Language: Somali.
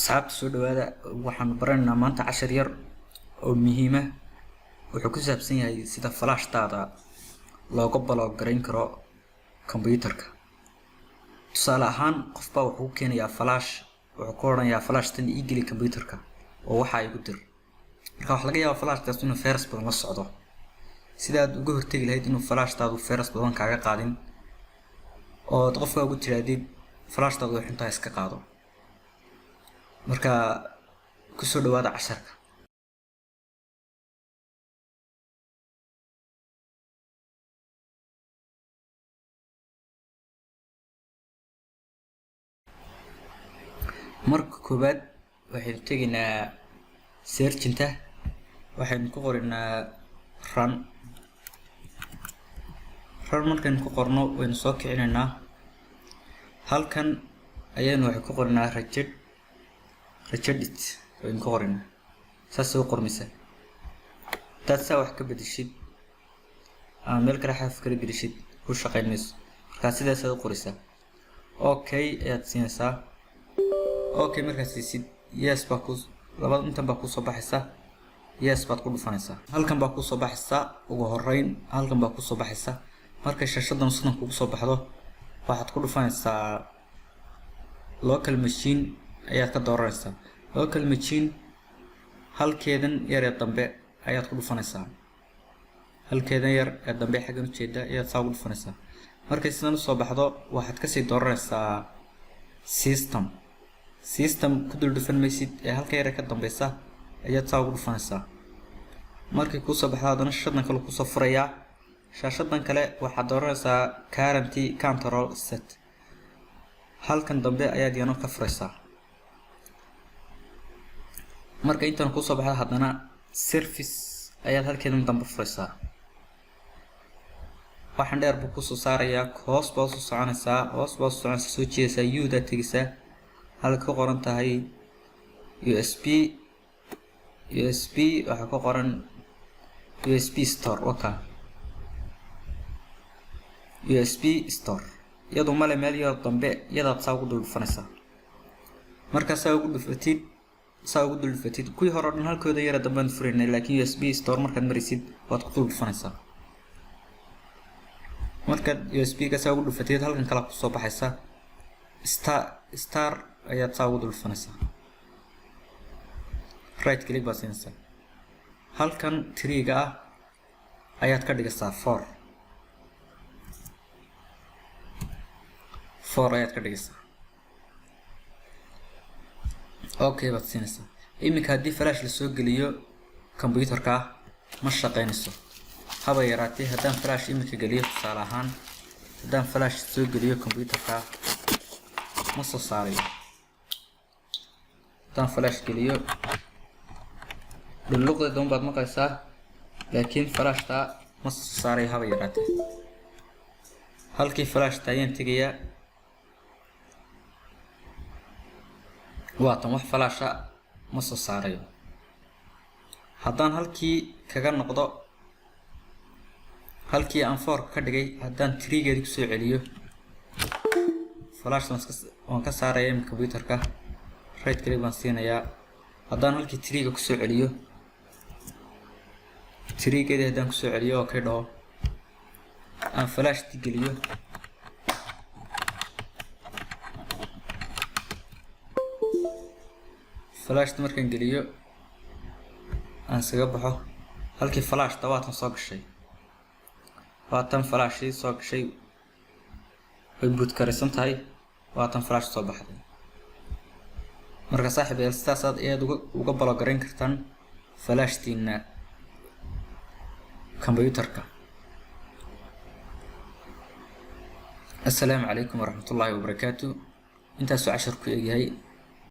asxaabta soo dhawaada waxaan baranaynaa maanta cashar yar oo muhiim ah. Wuxuu ku saabsan yahay sida flashtaada looga block gareyn karo computerka. Tusaale ahaan qof baa wuxuu keenayaa flash, wuxuu ku oranayaa flashtan ii geli computerka oo waxa ay ku dir. Marka waxa laga yaabaa flashtaas inuu virus badan la socdo. Sida aad uga hortagi lahayd inuu flashtaadu virus badan kaaga qaadin oo qofka ugu tiraadid flashtaadu waxay intaa iska qaado. marka ku soo dhawaada casharka. marka koobaad waxaynu tegaynaa search-inta, waxaynu ku qorinaa run markaynu ku qorno waynu soo kicinaynaa. halkan ayaynu waxay ku qorinaa reject waynu ku qorinaa saas oo qormaysa. dad saa wax ka bedeshid ama meel kale xaf kala gelishid ku shaqeynayso. marka sidaas aad u qoraysaa okay ayaad siinaysaa. okay markaad siisid yes baa ku labada intan baa ku soo baxaysa, yes baad ku dhufanaysaa. halkan baa ku soo baxaysa ugu horeyn, halkan baa ku soo baxaysa. markay shashadan sidan kugu soo baxdo waxaad ku dhufanaysaa local machine ayaad ka dooranaysaa. local machine halkeedan yar ee dambe ayaad ku dhufanaysaa. halkeedan yar ee dambe xaggan u jeeda ayaad saa ugu dhufanaysaa. markay sidan u soo baxdo waxaad kasii dooranaysaa system ku dul dhufan maysid ee halka yar ka dambeysa ayaad saa ugu dhufanaysaa. markay ku soo baxdo haddana shashadan kale ku soo furayaa. shashadan kale waxaad dooranaysaa current control set. halkan dambe ayaad iyana ka furaysaa. marka intan ku soo baxdo haddana service ayaad halkeedan dambe furaysaa. waxaan dheer buu ku soo saarayaa, hoos baa soo soconaysaa, soo jeedaysaa, u-da tegaysaa. halka ku qoran tahay USB waxa ku qoran USB store. waka USB store iyadoo male meel yar dambe iyadaad saa ugu dul dhufanaysaa. marka saa ugu dul dhufatid kuwii hore dhan halkooda yara dambe aan furaynay, laakiin USB store markaad marisid waad ku dul dhufanaysaa. markaad USB ka saa ugu dhufatid halkan kale ku soo baxaysa star ayaad saa ugu dul dhufanaysaa. right click baa siinaysaa. halkan 3 ga ah ayaad ka dhigaysaa 4 ayaad ka dhigaysaa. okay baad siinaysaa. iminka haddii flash la soo geliyo computerka ma shaqeynayso haba yaraatee. haddaan flash iminka geliyo, tusaale ahaan haddaan flash soo geliyo computerka ma soo saarayo. haddaan flash geliyo dhuluqda doon baad maqlaysaa, laakiin flashta ma soo saarayo haba yaraatee. halkii flashta ayaan tegayaa. waatan wax flasha ma soo saarayo. haddaan halkii kaga noqdo, halkii aan 4 ka dhigay, haddaan 3geedi kusoo celiyo flashtan waan ka saaraya iminka computerka. right click baan siinayaa. haddaan halkii 3ga kusoo celiyo, 3geedi haddaan kusoo celiyo okay dhaho, aan flashti geliyo, flashta markaan geliyo aan isaga baxo. halkii flashta waatan soo gashay, waatan flashii soo gashay, way boot karaysan tahay, waatan flash soo baxday. marka saaxiibayaal sidaas aad uga block gareyn kartaan flashtiina computerka. assalaamu calaykum waraxmatullaahi wabarakaatu. intaasoo cashar ku egyahay.